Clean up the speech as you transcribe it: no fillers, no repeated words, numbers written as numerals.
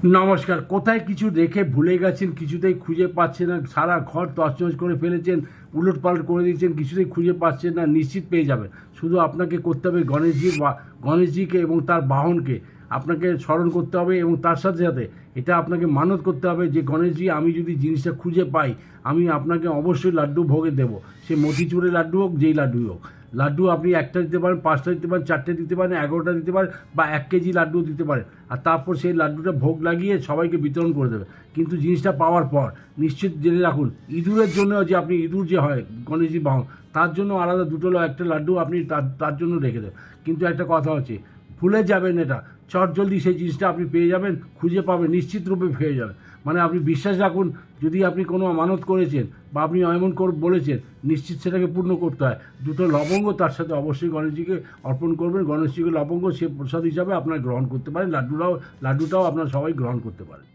নমস্কার। কোথায় কিছু রেখে ভুলে গেছেন, কিছুতেই খুঁজে পাচ্ছেন না, সারা ঘর তছনছ করে ফেলেছেন, উলটপালট করে দিয়েছেন, কিছুতেই খুঁজে পাচ্ছেন না, নিশ্চিত পেয়ে যাবেন। শুধু আপনাকে করতে হবে গণেশজিকে এবং তার বাহনকে আপনাকে স্মরণ করতে হবে, এবং তার সাথে সাথে এটা আপনাকে মানত করতে হবে যে গণেশজি, আমি যদি জিনিসটা খুঁজে পাই, আমি আপনাকে অবশ্যই লাড্ডু ভোগে দেবো। সে মতিচুরের লাড্ডু হোক, যেই লাড্ডুই হোক। লাড্ডু আপনি একটা দিতে পারেন, 5টা দিতে পারেন, 4টে দিতে পারেন, 11টা দিতে পারেন, বা 1 কেজি লাড্ডু দিতে পারেন। আর তারপর সেই লাড্ডুটা ভোগ লাগিয়ে সবাইকে বিতরণ করে দেবে। কিন্তু জিনিসটা পাওয়ার পর নিশ্চিত জেনে রাখুন, ইঁদুরের জন্য, যে আপনি ইঁদুর যে হয় গণেশজি বাহন, তার জন্য আলাদা একটা লাড্ডু আপনি তার জন্য রেখে দেবেন। কিন্তু একটা কথা হচ্ছে, ভুলে যাবেন এটা, চটজলদি সেই জিনিসটা আপনি পেয়ে যাবেন, খুঁজে পাবেন, নিশ্চিত রূপে পেয়ে যাবেন। মানে আপনি বিশ্বাস রাখুন, যদি আপনি কোনো আমানত করেছেন বা আপনি এমন করে বলেছেন, নিশ্চিত সেটাকে পূর্ণ করতে হয়। 2টো লবঙ্গ তার সাথে অবশ্যই গণেশজিকে অর্পণ করবেন। গণেশজিকে লবঙ্গ সে প্রসাদ হিসাবে আপনারা গ্রহণ করতে পারেন। লাড্ডুটাও আপনারা সবাই গ্রহণ করতে পারেন।